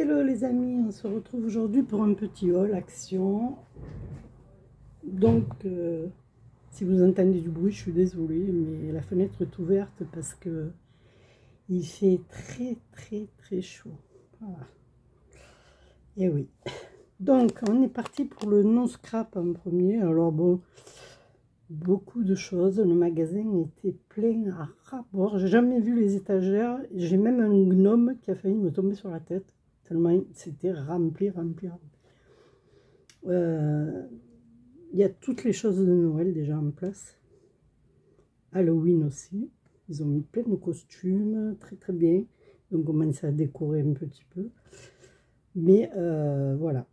Hello les amis, on se retrouve aujourd'hui pour un petit haul action. Donc si vous entendez du bruit, je suis désolée, mais la fenêtre est ouverte parce que il fait très chaud. Voilà. Et oui. Donc on est parti pour le non scrap en premier. Alors bon, beaucoup de choses. Le magasin était plein à ras-bord. J'ai jamais vu les étagères. J'ai même un gnome qui a failli me tomber sur la tête. Tellement c'était rempli. Il y a toutes les choses de Noël déjà en place. Halloween aussi. Ils ont mis plein de costumes, très bien. Donc on commence à décorer un petit peu. Mais voilà.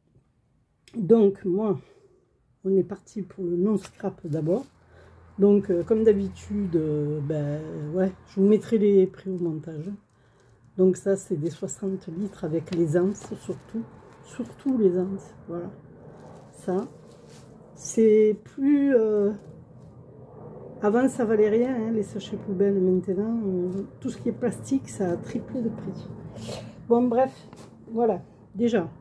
Donc moi, on est parti pour le non-scrap d'abord. Donc comme d'habitude, ouais, je vous mettrai les prix au montage. Donc ça c'est des 60 litres avec les anses surtout les anses, voilà. Ça, c'est plus... avant ça valait rien, hein, les sachets poubelles. Maintenant, tout ce qui est plastique, ça a triplé de prix. Bon bref, voilà, déjà.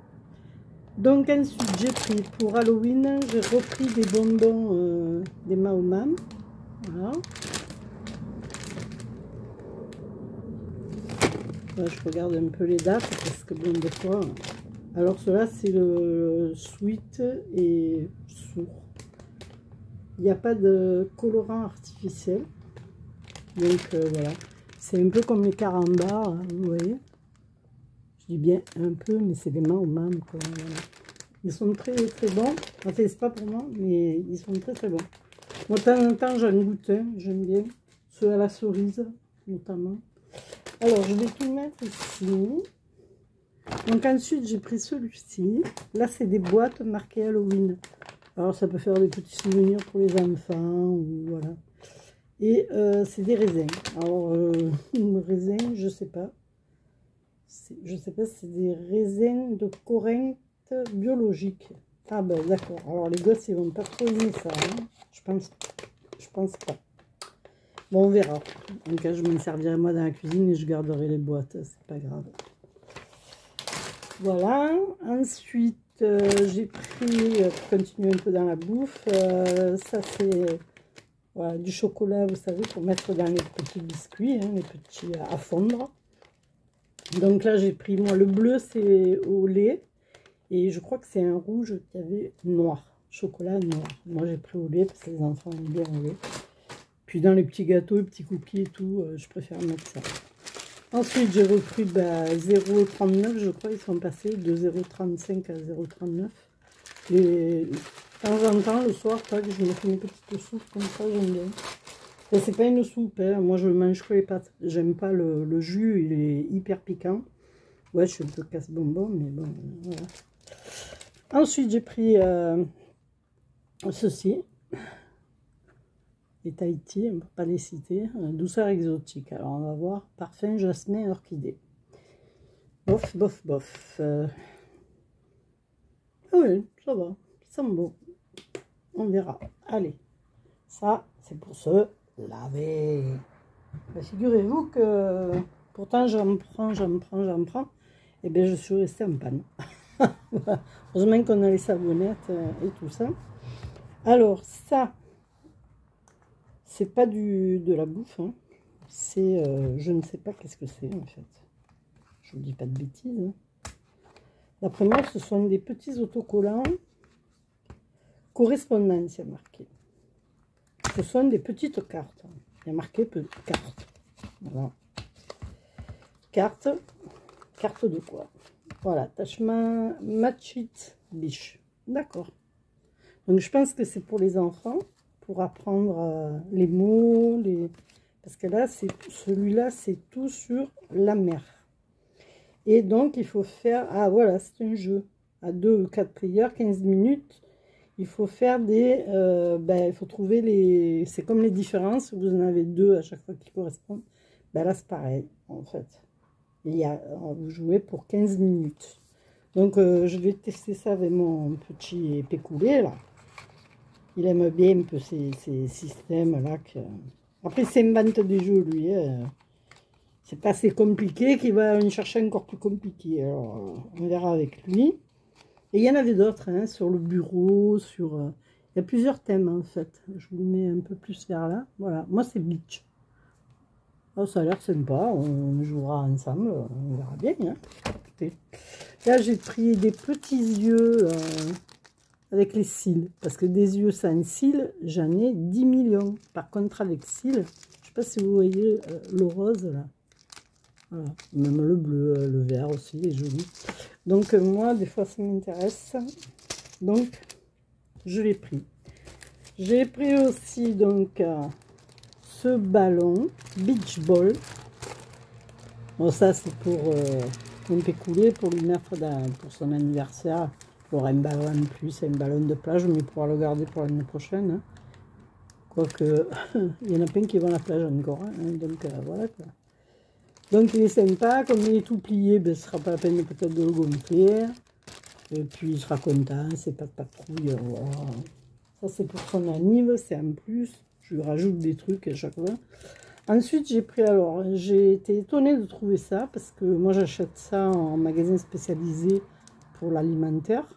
Donc ensuite j'ai pris pour Halloween, j'ai repris des bonbons des Maoman. Voilà. Là, je regarde un peu les dates parce que bon, des fois. Alors, cela c'est le sweet et sourd. Il n'y a pas de colorant artificiel. Donc, voilà. C'est un peu comme les carambars, hein, vous voyez. Je dis bien un peu, mais c'est des Maoman, quoi. Voilà. Ils sont très bons. Enfin, c'est pas pour moi, mais ils sont très bons. Moi, de temps en temps, j'en goûte un, j'aime bien. Ceux à la cerise, notamment. Alors, je vais tout mettre ici. Donc, ensuite, j'ai pris celui-ci. Là, c'est des boîtes marquées Halloween. Alors, ça peut faire des petits souvenirs pour les enfants, ou voilà. Et c'est des raisins. Alors, raisins, je sais pas. Je sais pas si c'est des raisins de Corinthe biologiques. Ah ben, d'accord. Alors, les gosses, ils vont pas trop aimer ça. Hein. Je pense pas. Bon, on verra. En cas, je m'en servirai moi dans la cuisine et je garderai les boîtes. C'est pas grave. Voilà. Ensuite, j'ai pris, pour continuer un peu dans la bouffe, ça c'est voilà, du chocolat, vous savez, pour mettre dans les petits biscuits, hein, les petits à fondre. Donc là, j'ai pris, moi, le bleu, c'est au lait. Et je crois que c'est un rouge qui avait noir. Chocolat noir. Moi, j'ai pris au lait parce que les enfants aiment bien au lait. Puis dans les petits gâteaux, les petits cookies et tout, je préfère mettre ça. Ensuite, j'ai repris 0,39, je crois, ils sont passés de 0,35 à 0,39. Et de temps en temps, le soir, je me fais une petite soupe comme ça, j'aime bien. Et c'est pas une soupe, hein. Moi je mange que les pâtes. J'aime pas le jus, il est hyper piquant. Ouais, je suis un peu casse-bonbon, mais bon, voilà. Ensuite, j'ai pris ceci. Les Tahiti, on ne peut pas les citer. Douceur exotique. Alors, on va voir. Parfum, jasmin, orchidée. Bof. Ah oui, ça va. Ça sent bon. On verra. Allez. Ça, c'est pour se laver. Figurez-vous que pourtant, j'en prends. Et bien, je suis restée en panne. Heureusement qu'on a les savonnettes et tout ça. Alors, ça... c'est pas de la bouffe, hein. C'est, je ne sais pas qu'est-ce que c'est en fait. Je vous dis pas de bêtises. Hein. D'après moi, ce sont des petits autocollants correspondance, il y a marqué. Ce sont des petites cartes. Il y a marqué carte. Voilà. Carte de quoi? Voilà, attachement Matchit Biche. D'accord. Donc je pense que c'est pour les enfants. Pour apprendre les mots, parce que là, celui-là, c'est tout sur la mer. Et donc, il faut faire... Ah, voilà, c'est un jeu. À 2 ou 4 prières, 15 minutes. Il faut faire des... il faut trouver les... C'est comme les différences. Vous en avez 2 à chaque fois qui correspondent. Là, c'est pareil, en fait. Vous jouez pour 15 minutes. Donc, je vais tester ça avec mon petit pécoulé, là. Il aime bien un peu ces systèmes-là. Après, il s'invente des jeux, lui. c'est pas assez compliqué qu'il va en chercher encore plus compliqué. Alors, on verra avec lui. Et il y en avait d'autres, hein, sur le bureau, sur... il y a plusieurs thèmes, en fait. Je vous mets un peu plus vers là. Voilà, moi, c'est Bleach. Oh, ça a l'air sympa, on jouera ensemble, on verra bien. Hein. Écoutez. Là, j'ai pris des petits yeux avec les cils. Parce que des yeux sans cils, j'en ai 10 millions. Par contre, avec cils, je ne sais pas si vous voyez le rose, là. Voilà. Même le bleu, le vert aussi, est joli. Donc, moi, des fois, ça m'intéresse. Donc, je l'ai pris. J'ai pris aussi, donc, ce ballon, Beach Ball. Bon, ça, c'est pour mon pécoulé, pour lui mettre pour son anniversaire. Pour un ballon en plus, un ballon de plage, mais pouvoir le garder pour l'année prochaine. Hein. Quoique, il y en a plein qui vont à la plage encore. Hein, donc, voilà quoi. Donc, il est sympa. Comme il est tout plié, ben, ce ne sera pas la peine peut-être de le gonfler. Et puis, il sera content. C'est pas de patrouille. Voilà. Ça, c'est pour son anniv. C'est en plus. Je lui rajoute des trucs à chaque fois. Ensuite, j'ai pris, alors, j'ai été étonnée de trouver ça. Parce que moi, j'achète ça en magasin spécialisé pour l'alimentaire.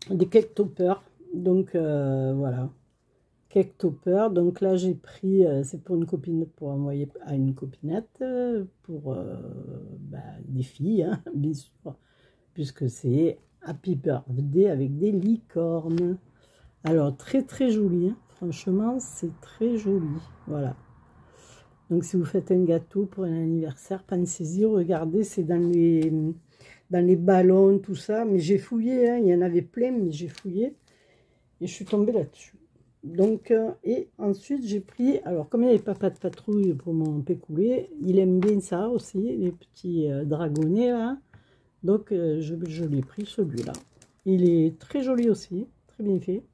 Des cake toppers. Donc, voilà. Cake topper, donc là j'ai pris, c'est pour une copine, pour envoyer à une copinette, pour des filles, hein, bien sûr, puisque c'est Happy Birthday avec des licornes. Alors très très joli, hein. Franchement c'est très joli, voilà. Donc si vous faites un gâteau pour un anniversaire, pensez-y, regardez, c'est dans les ballons, tout ça, mais j'ai fouillé, hein, il y en avait plein, mais j'ai fouillé, et je suis tombée là-dessus. Donc, et ensuite j'ai pris, alors comme il n'y avait pas de patrouille pour mon pécoulé, il aime bien ça aussi, les petits dragonnets là. Donc je l'ai pris celui-là. Il est très joli aussi, très bien fait.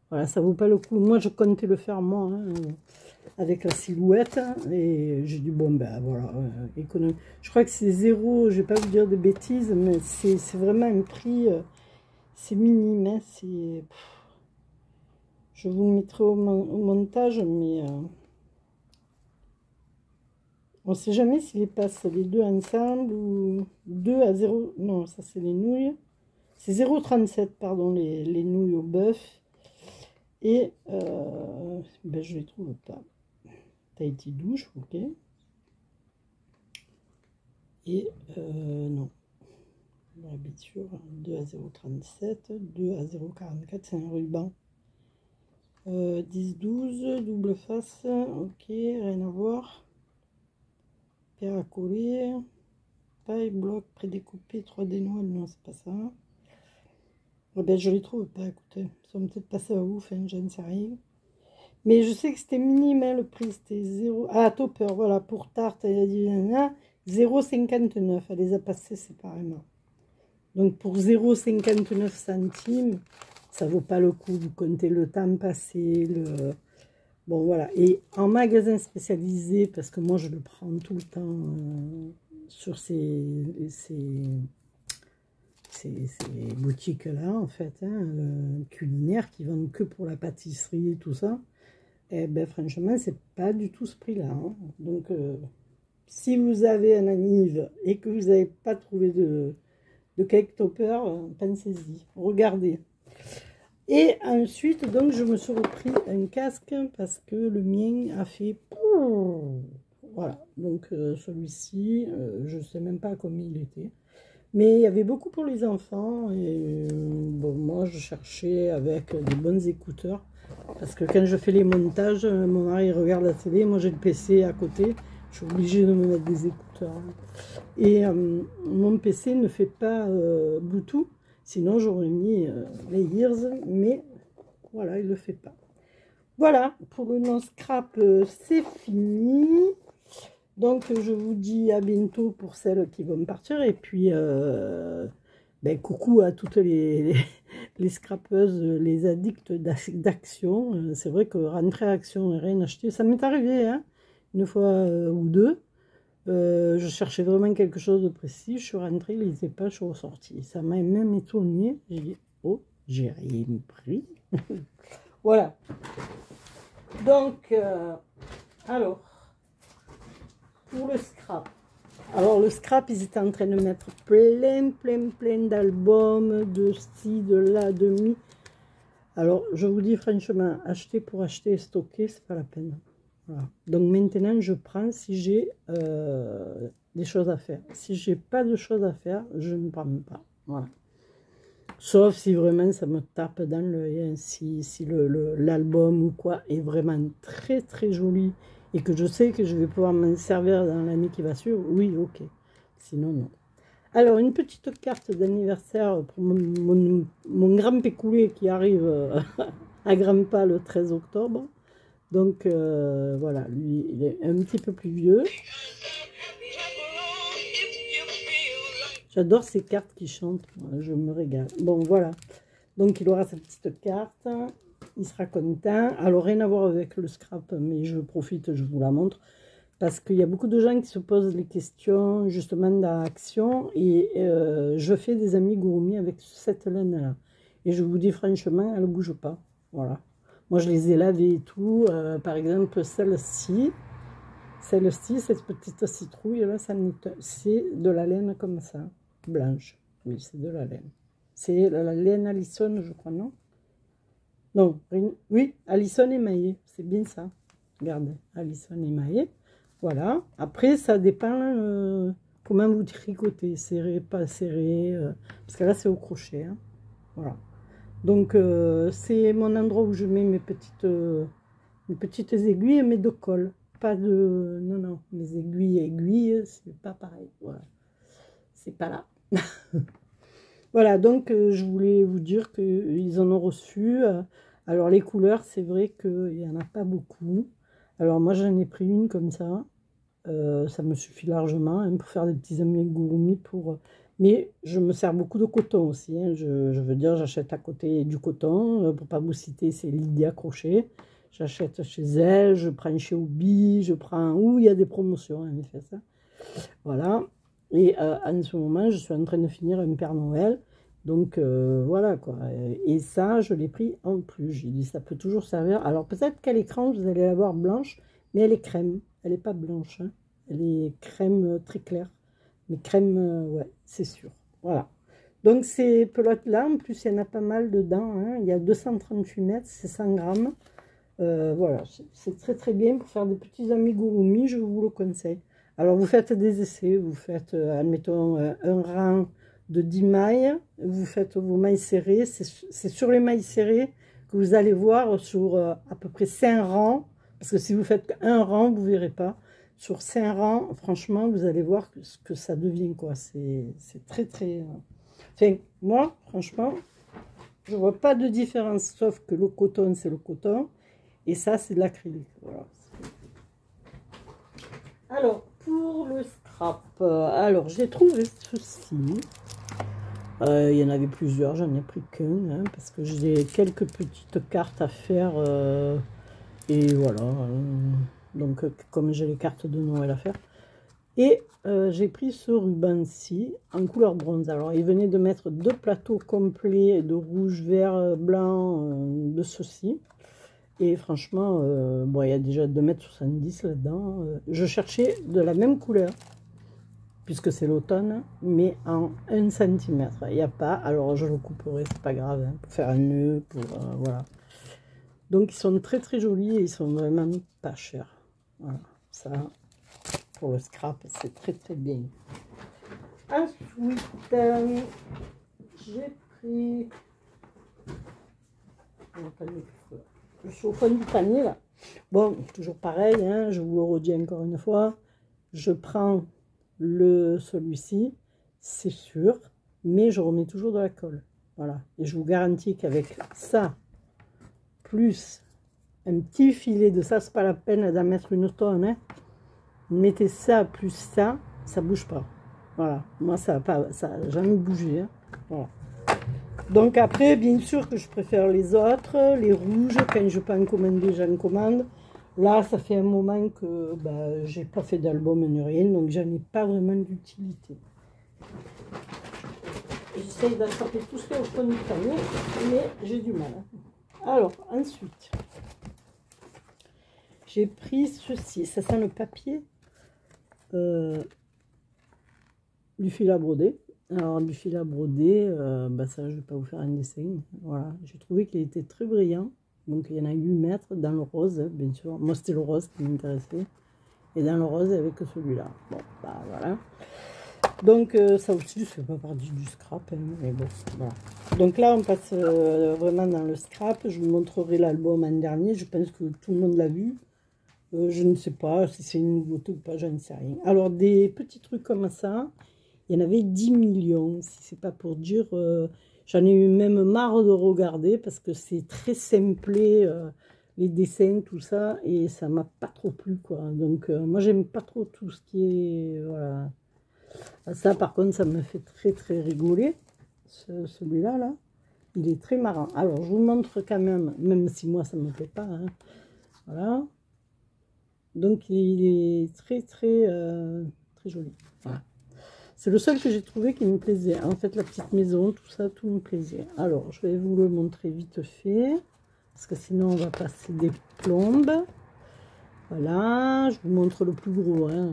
Voilà, ça vaut pas le coup. Moi je comptais le faire moi, hein, avec la silhouette. Hein, et j'ai dit bon ben voilà, économie. Je crois que c'est 0, je vais pas vous dire de bêtises, mais c'est vraiment un prix, c'est minime, hein, c'est... Je vous le mettrai au montage, mais on ne sait jamais s'ils passent les deux ensemble ou 2 à 0. Non, ça c'est les nouilles. C'est 0,37, pardon, les nouilles au bœuf. Et ben, je ne les trouve pas. Tahiti douche, ok. Et non. La habitude, 2 à 0,37, 2 à 0,44, c'est un ruban. 10-12, double face, ok, rien à voir. Paire à coller, paille, bloc, prédécoupé, 3D noix, non, c'est pas ça. Oh ben, je les trouve pas, écoutez, ça va peut-être passer à ouf, hein, je ne sais rien. Mais je sais que c'était minime, hein, le prix, c'était 0. Ah, topper, voilà, pour tarte, elle a dit 0,59, elle les a passés séparément. Donc pour 0,59 centimes, ça vaut pas le coup, vous comptez le temps passé, le... Bon, voilà. Et en magasin spécialisé, parce que moi, je le prends tout le temps sur ces boutiques-là, en fait, hein, culinaires, qui vendent que pour la pâtisserie et tout ça. Et ben, franchement, c'est pas du tout ce prix-là. Hein. Donc, si vous avez un anniv et que vous n'avez pas trouvé de cake topper, pensez-y, regardez. Et ensuite, donc, je me suis repris un casque parce que le mien a fait... Voilà, donc celui-ci, je ne sais même pas combien il était. Mais il y avait beaucoup pour les enfants. Et bon, moi, je cherchais avec des bons écouteurs. Parce que quand je fais les montages, mon mari regarde la télé, moi j'ai le PC à côté. Je suis obligée de me mettre des écouteurs. Et mon PC ne fait pas Bluetooth. Sinon, j'aurais mis les ears, mais voilà, il ne le fait pas. Voilà, pour le non-scrap, c'est fini. Donc, je vous dis à bientôt pour celles qui vont partir. Et puis, ben, coucou à toutes les scrapeuses, les addicts d'action. C'est vrai que rentrer à Action et rien acheter, ça m'est arrivé, hein, une fois ou deux. Je cherchais vraiment quelque chose de précis. Je suis rentrée, il n'était pas, je suis ressortie. Ça m'a même étonnée. J'ai dit, oh, j'ai rien pris. Voilà. Donc, alors, pour le scrap. Alors le scrap, ils étaient en train de mettre plein d'albums, de ci, de là, de mi. Alors je vous dis franchement, acheter pour acheter et stocker, c'est pas la peine. Voilà. Donc maintenant, je prends si j'ai des choses à faire. Si j'ai pas de choses à faire, je ne prends pas. Voilà. Sauf si vraiment ça me tape dans l'œil, hein, si l'album ou quoi est vraiment très joli et que je sais que je vais pouvoir m'en servir dans l'année qui va suivre, oui, ok. Sinon, non. Alors, une petite carte d'anniversaire pour mon grand pécoulé qui arrive à Grand'Pa le 13 octobre. Donc, voilà, lui, il est un petit peu plus vieux. J'adore ces cartes qui chantent, je me régale. Bon, voilà. Donc, il aura sa petite carte. Il sera content. Alors, rien à voir avec le scrap, mais je profite, je vous la montre. Parce qu'il y a beaucoup de gens qui se posent les questions, justement, d'action. Et je fais des amigurumi avec cette laine-là. Et je vous dis franchement, elle ne bouge pas. Voilà. Moi, je les ai lavées et tout. Par exemple, celle-ci, cette petite citrouille-là, c'est de la laine comme ça. Blanche, oui, c'est de la laine. C'est la laine Allison, je crois, non? Non, oui, Allison émaillée, c'est bien ça. Regardez, Allison émaillée. Voilà. Après, ça dépend comment vous tricotez, serré, pas serré. Parce que là, c'est au crochet. Hein. Voilà. Donc, c'est mon endroit où je mets mes petites aiguilles et mes deux cols. Pas de... Non, mes aiguilles, c'est pas pareil. Voilà. C'est pas là. Voilà, donc je voulais vous dire qu'ils en ont reçu. Alors les couleurs, c'est vrai qu'il n'y en a pas beaucoup. Alors moi j'en ai pris une comme ça. Ça me suffit largement hein, pour faire des petits amigurumi. Mais je me sers beaucoup de coton aussi. Hein. Je veux dire, j'achète à côté du coton. Pour pas vous citer, c'est Lydia Crochet. J'achète chez elle, je prends chez Obi, je prends où il y a des promotions. En effet, ça. Voilà. Et en ce moment, je suis en train de finir un Père Noël. Donc, voilà, quoi. Et ça, je l'ai pris en plus. J'ai dit, ça peut toujours servir. Alors, peut-être qu'à l'écran, vous allez la voir blanche, mais elle est crème. Elle n'est pas blanche. Hein. Elle est crème très claire. Mais crème, ouais, c'est sûr. Voilà. Donc, ces pelotes-là, en plus, il y en a pas mal dedans. Hein. Il y a 238 mètres, c'est 100 grammes. Voilà, c'est très bien pour faire des petits amigurumi, je vous le conseille. Alors, vous faites des essais, vous faites, admettons, un rang de 10 mailles, vous faites vos mailles serrées. C'est sur les mailles serrées que vous allez voir sur à peu près 5 rangs, parce que si vous faites un rang, vous ne verrez pas. Sur 5 rangs, franchement, vous allez voir ce que ça devient, quoi. C'est très... Enfin, moi, franchement, je ne vois pas de différence, sauf que le coton, c'est le coton, et ça, c'est de l'acrylique. Voilà. Alors, pour le scrap, alors j'ai trouvé ceci. Il y en avait plusieurs, j'en ai pris qu'un, hein, parce que j'ai quelques petites cartes à faire. Et voilà. Donc, comme j'ai les cartes de Noël à faire. Et j'ai pris ce ruban-ci en couleur bronze. Alors, il venait de mettre 2 plateaux complets de rouge, vert, blanc, de ceci. Et franchement, bon, il y a déjà 2,70 m là-dedans. Je cherchais de la même couleur, puisque c'est l'automne, mais en 1 cm. Il n'y a pas, alors je le couperai, c'est pas grave, hein, pour faire un nœud, pour, voilà. Donc, ils sont très jolis et ils sont vraiment pas chers. Voilà, ça, pour le scrap, c'est très bien. Ensuite, j'ai pris... Je suis au fond du panier là. Bon, toujours pareil, hein, je vous le redis encore une fois. Je prends celui-ci, c'est sûr, mais je remets toujours de la colle. Voilà. Et je vous garantis qu'avec ça, plus un petit filet de ça, c'est pas la peine d'en mettre une tonne. Hein. Mettez ça plus ça, ça bouge pas. Voilà. Moi, ça n'a jamais bougé. Hein. Voilà. Donc après, bien sûr que je préfère les autres, les rouges, quand je peux en commander, j'en commande. Là, ça fait un moment que bah, j'ai pas fait d'album ni rien, donc j'en ai pas vraiment d'utilité. J'essaye d'attraper tout ce qu'il y a au fond du panier, mais j'ai du mal. Alors, ensuite, j'ai pris ceci, ça sent le papier. du fil à broder. Alors du fil à broder, bah ça je vais pas vous faire un dessin. Voilà, j'ai trouvé qu'il était très brillant. Donc il y en a 8 mètres dans le rose, bien sûr. Moi c'était le rose qui m'intéressait. Et dans le rose avec celui-là. Bon, bah voilà. Donc ça aussi, ça fait pas partie du scrap. Hein, mais bon, voilà. Donc là, on passe vraiment dans le scrap. Je vous montrerai l'album en dernier. Je pense que tout le monde l'a vu. Je ne sais pas si c'est une nouveauté ou pas, je ne sais rien. Alors, des petits trucs comme ça, il y en avait 10 millions. Si c'est pas pour dire... j'en ai eu même marre de regarder parce que c'est très simplé, les dessins, tout ça. Et ça m'a pas trop plu, quoi. Donc, moi, j'aime pas trop tout ce qui est... voilà. Ça, par contre, ça me fait très, très rigoler. Celui-là, là. Il est très marrant. Alors, je vous montre quand même si moi, ça ne me plaît pas. Hein. Voilà. Donc, il est très, très, très joli. Voilà. C'est le seul que j'ai trouvé qui me plaisait. En fait, la petite maison, tout ça, tout me plaisait. Alors, je vais vous le montrer vite fait. Parce que sinon, on va passer des plombes. Voilà. Je vous montre le plus gros. Hein.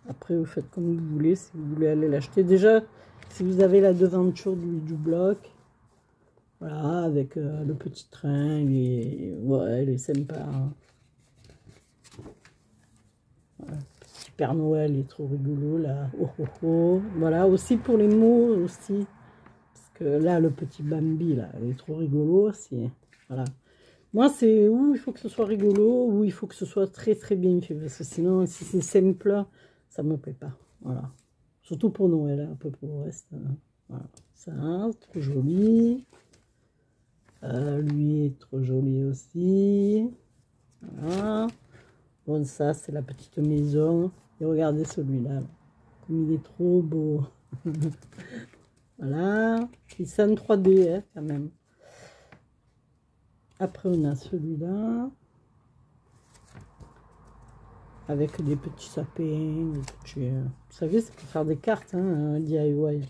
Après, vous faites comme vous voulez, si vous voulez aller l'acheter. Déjà, si vous avez la devanture du bloc, voilà, avec le petit train, ouais, il est sympa. Hein. Voilà. Petit Père Noël, il est trop rigolo, là. Oh, oh, oh. Voilà, aussi pour les mots, aussi. Parce que là, le petit Bambi, là, il est trop rigolo aussi. Voilà. Moi, c'est où il faut que ce soit rigolo, ou il faut que ce soit très, très bien fait. Parce que sinon, si c'est simple, ça me plaît pas. Voilà. Surtout pour Noël, un peu pour le reste. Voilà. Ça, trop joli. Lui est trop joli aussi. Voilà. Bon, ça, c'est la petite maison. Et regardez celui-là. Comme il est trop beau. Voilà. Il est en 3D, hein, quand même. Après, on a celui-là. Avec des petits sapins. Des petits, vous savez, c'est pour faire des cartes, hein, DIY.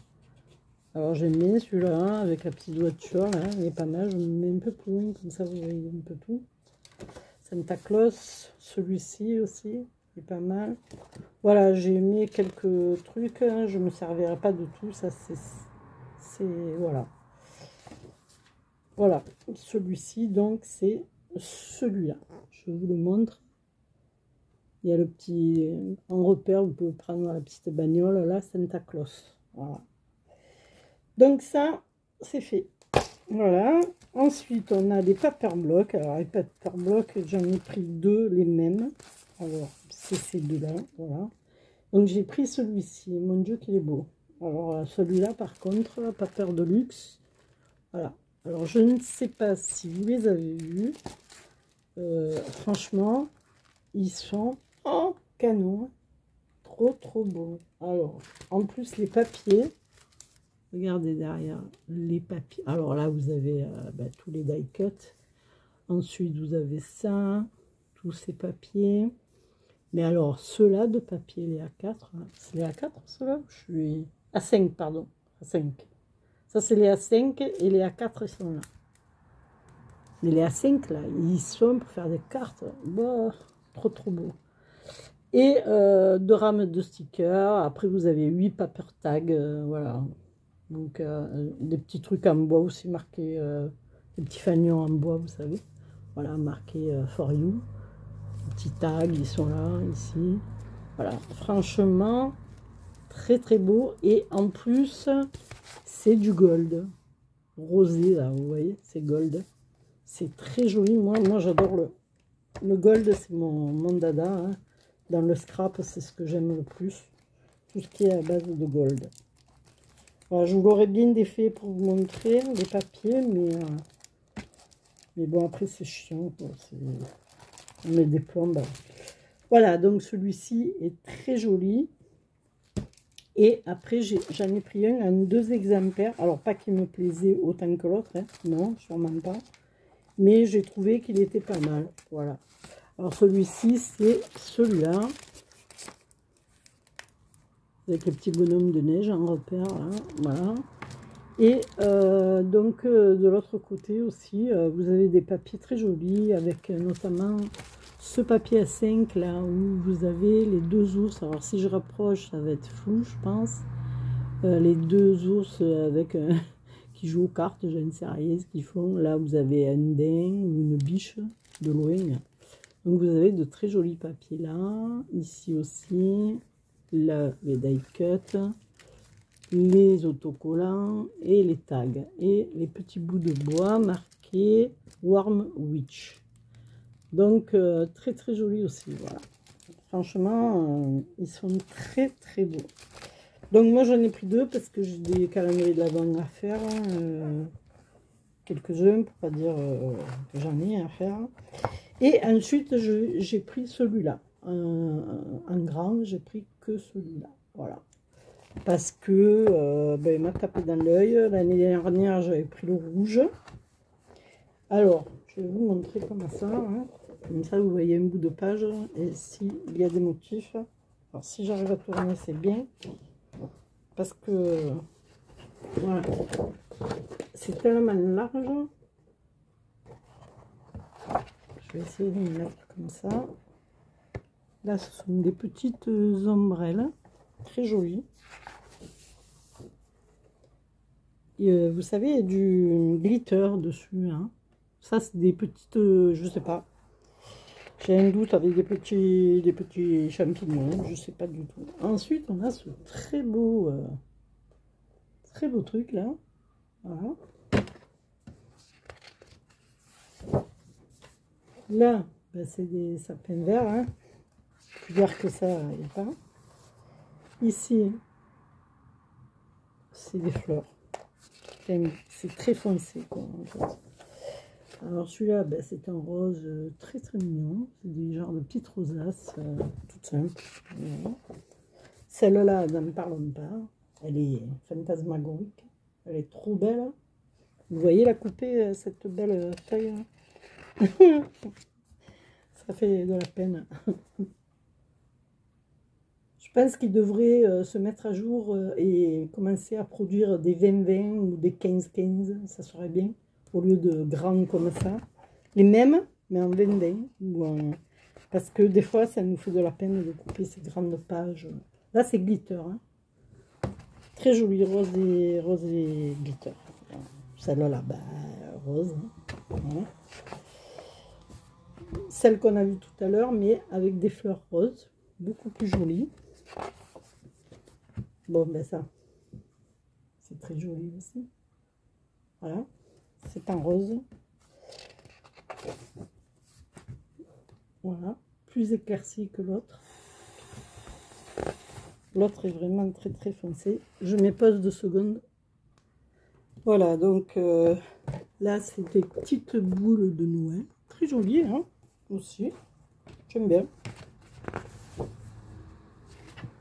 Alors, j'aime bien celui-là, avec la petite voiture, là. Il est pas mal. Je me mets un peu plus loin, comme ça, vous voyez un peu tout. Santa Claus, celui-ci aussi, il est pas mal. Voilà, j'ai mis quelques trucs, hein, je ne me servirai pas de tout, ça c'est voilà. Voilà, celui-ci, donc c'est celui-là. Je vous le montre. Il y a le petit, en repère, vous pouvez prendre la petite bagnole, là, Santa Claus. Voilà. Donc ça, c'est fait. Voilà. Ensuite, on a des paper blocks. Alors, les paper blocks, j'en ai pris 2, les mêmes. Alors, c'est ces deux-là. Voilà. Donc, j'ai pris celui-ci. Mon Dieu, qu'il est beau. Alors, celui-là, par contre, paper de luxe. Voilà. Alors, je ne sais pas si vous les avez vus. Franchement, ils sont en canon. Trop, trop beaux. Alors, en plus, les papiers. Regardez derrière les papiers. Alors là, vous avez tous les die cut. Ensuite, vous avez ça, tous ces papiers. Mais alors, ceux-là de papier, les A4. Hein. C'est les A4, ceux-là? Je suis A5, pardon. A5. Ça, c'est les A5 et les A4, ils sont là. Mais les A5, là, ils sont pour faire des cartes. Bah, trop, trop beau. Et 2 rames de stickers. Après, vous avez 8 paper tags. Voilà. Donc, des petits trucs en bois aussi marqués, des petits fanions en bois, vous savez. Voilà, marqué For You. Les petits tags, ils sont là, ici. Voilà, franchement, très très beau. Et en plus, c'est du gold. Rosé, là, vous voyez, c'est gold. C'est très joli. Moi j'adore le gold, c'est mon dada. Hein. Dans le scrap, c'est ce que j'aime le plus. Tout ce qui est à base de gold. Voilà, je vous l'aurais bien défait pour vous montrer les papiers, mais bon, après c'est chiant, on met des plombes. Voilà, donc celui-ci est très joli. Et après, j'en ai pris un en 2 exemplaires. Alors, pas qu'il me plaisait autant que l'autre, hein, non, sûrement pas. Mais j'ai trouvé qu'il était pas mal, voilà. Alors, celui-ci, c'est celui-là. Avec les petits bonhommes de neige en repère, là, voilà. Et donc, de l'autre côté aussi, vous avez des papiers très jolis, avec notamment ce papier A5 là où vous avez les deux ours. Alors si je rapproche, ça va être flou, je pense. Les deux ours avec qui jouent aux cartes, je ne sais rien ce qu'ils font. Là, vous avez un daim ou une biche de loin. Donc vous avez de très jolis papiers là. Ici aussi, là, les die cut, les autocollants et les tags. Et les petits bouts de bois marqués Warm Witch. Donc très très jolis aussi, voilà. Franchement, ils sont très très beaux. Donc moi j'en ai pris deux parce que j'ai des calendriers de l'Avent à faire. Quelques-uns, pour pas dire que j'en ai à faire. Et ensuite j'ai pris celui-là. En grand, j'ai pris que celui-là. Voilà. Parce que ben, il m'a tapé dans l'œil. L'année dernière, j'avais pris le rouge. Alors, je vais vous montrer comme ça. Hein. Comme ça, vous voyez un bout de page. Et s'il y a des motifs. Alors, si j'arrive à tourner, c'est bien. Parce que, voilà. C'est tellement large. Je vais essayer de me mettre comme ça. Là, ce sont des petites ombrelles. Très jolies. Et, vous savez, il y a du glitter dessus. Hein. Ça, c'est des petites, je sais pas. J'ai un doute avec des petits champignons, je sais pas du tout. Ensuite, on a ce très beau truc là. Voilà. Là, ben, c'est des sapins verts. Hein. Plus vert que ça, il n'y a pas. Ici, c'est des fleurs. C'est très foncé, quoi, en fait. Alors celui-là, ben, c'est un rose très très mignon. C'est des genres de petites rosaces, toutes simples. Voilà. Celle-là, n'en parlons pas. Elle est fantasmagorique. Elle est trop belle. Vous voyez la couper, cette belle feuille. Ça fait de la peine. Je pense qu'il devrait se mettre à jour et commencer à produire des 20-20 ou des 15-15. Ça serait bien. Au lieu de grands comme ça. Les mêmes, mais en 20-20. Parce que des fois, ça nous fait de la peine de couper ces grandes pages. Là, c'est glitter. Hein. Très joli, rose et glitter. Celle-là, bah, rose. Hein. Voilà. Celle qu'on a vue tout à l'heure, mais avec des fleurs roses. Beaucoup plus jolies. Bon, ben ça, c'est très joli aussi. Voilà. C'est en rose. Voilà. Plus éclairci que l'autre. L'autre est vraiment très très foncé. Je mets pause 2 secondes. Voilà, donc là, c'est des petites boules de Noël. Très jolies, hein, aussi. J'aime bien.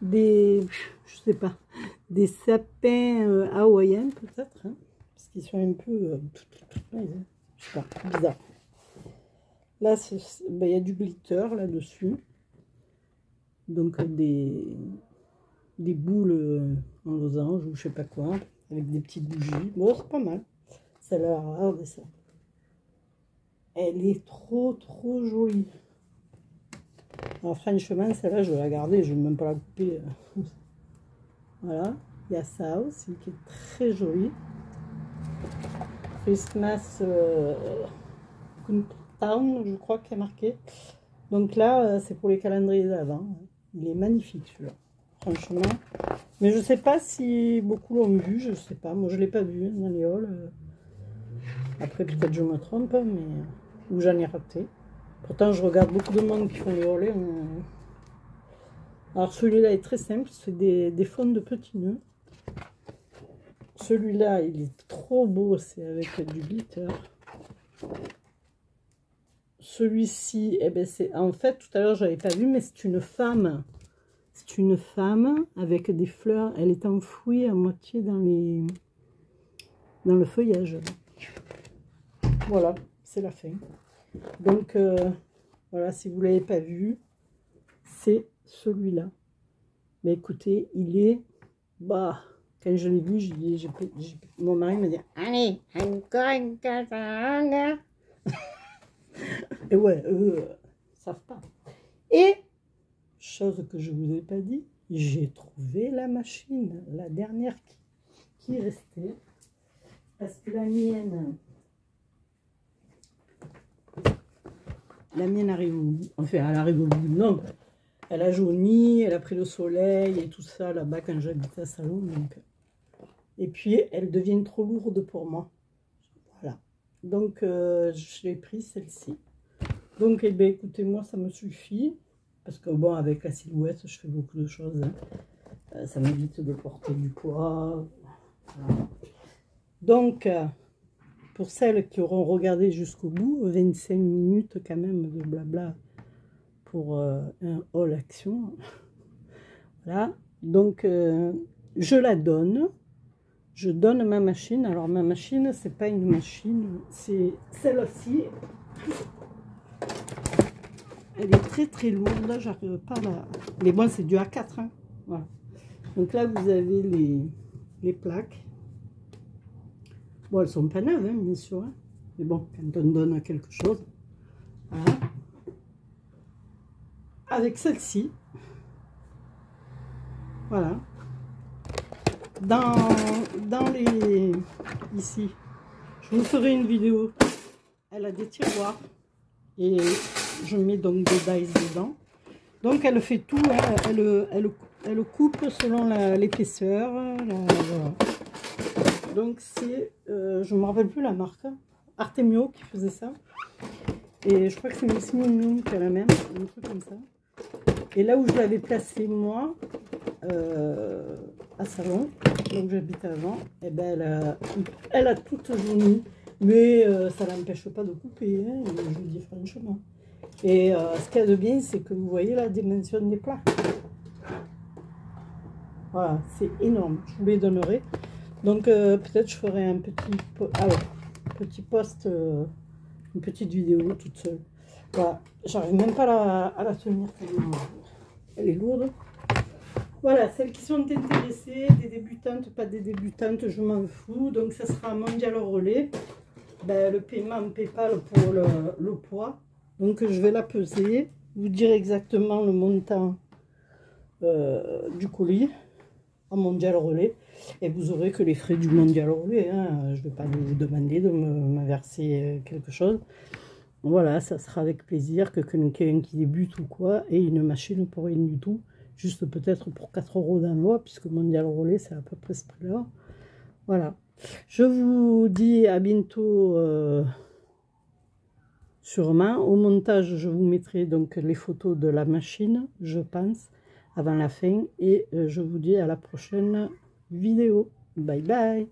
Des, je sais pas, des sapins hawaïens peut-être. Hein. Qui sont un peu je sais pas, bizarre. Là, ben, y a du glitter là-dessus. Donc des boules en losange ou je sais pas quoi, avec des petites bougies. Bon, c'est pas mal. Celle-là, regardez ça. Elle est trop trop jolie. Alors franchement, celle-là, je vais la garder, je vais même pas la couper. Voilà, il y a ça aussi qui est très joli. Christmas Town, je crois qu'il y a marqué. Donc là, c'est pour les calendriers d'avant. Il est magnifique celui-là, franchement. Mais je sais pas si beaucoup l'ont vu, je sais pas. Moi, je l'ai pas vu dans les hauls. Après, peut-être je me trompe, mais ou j'en ai raté. Pourtant, je regarde beaucoup de monde qui font les hauls. Alors celui-là est très simple, c'est des fonds de petits nœuds. Celui-là, il est trop beau, c'est avec du glitter. Celui-ci, eh ben c'est en fait, tout à l'heure, je n'avais pas vu, mais c'est une femme. C'est une femme avec des fleurs. Elle est enfouie à moitié dans le feuillage. Voilà, c'est la fin. Donc, voilà, si vous ne l'avez pas vu, c'est celui-là. Mais écoutez, il est... Bah... Quand je l'ai vu, mon mari m'a dit « Allez, encore une casanga !» Et ouais, savent pas. Et, chose que je vous ai pas dit, j'ai trouvé la machine, la dernière qui restait. Parce que la mienne arrive au bout. Enfin, elle arrive au bout, non. Elle a jauni, elle a pris le soleil et tout ça là-bas quand j'habite à Salon. Donc. Et puis, elle devient trop lourde pour moi. Voilà. Donc, je l'ai pris celle-ci. Donc, eh bien, écoutez, moi, ça me suffit. Parce que, bon, avec la silhouette, je fais beaucoup de choses. Hein. Ça m'évite de porter du poids. Voilà. Donc, pour celles qui auront regardé jusqu'au bout, 25 minutes quand même de blabla pour un haul action. Voilà. Donc, je la donne. Je donne ma machine. Alors, ma machine, c'est pas une machine, c'est celle-ci. Elle est très très lourde, j'arrive pas à la... Mais bon, c'est du A4. Hein. Voilà. Donc là, vous avez les plaques. Bon, elles sont pas neuves, hein, bien sûr. Hein. Mais bon, quand on donne quelque chose. Voilà. Avec celle-ci. Voilà. Dans les... Ici. Je vous ferai une vidéo. Elle a des tiroirs. Et je mets donc des dies dedans. Donc elle fait tout. Hein. Elle coupe selon l'épaisseur. Voilà. Donc c'est, je ne me rappelle plus la marque, Artemio qui faisait ça. Et je crois que c'est Miss Mignon qui a la même, un truc comme ça. Et là où je l'avais placé moi, à Salon, donc j'habite avant, et ben elle a toute jauni. Mais ça ne l'empêche pas de couper, hein, je vous dis franchement. Et ce qu'il y a de bien, c'est que vous voyez la dimension des plaques. Voilà, c'est énorme. Je vous les donnerai. Donc peut-être je ferai un petit post, une petite vidéo toute seule. Voilà, j'arrive même pas à la tenir tellement elle est lourde. Voilà, celles qui sont intéressées, des débutantes, pas des débutantes, je m'en fous. Donc ça sera mondial relais. Ben, le paiement PayPal pour le poids. Donc je vais la peser, vous dire exactement le montant du colis en mondial relais. Et vous aurez que les frais du mondial relais. Hein. Je ne vais pas vous demander de me verser quelque chose. Voilà, ça sera avec plaisir que quelqu'un qui débute ou quoi, et une machine pour rien du tout. Juste peut-être pour 4 € d'envoi, puisque mondial relais, c'est à peu près ce prix-là. Voilà. Je vous dis à bientôt sûrement. Au montage, je vous mettrai donc les photos de la machine, je pense, avant la fin. Et je vous dis à la prochaine vidéo. Bye bye.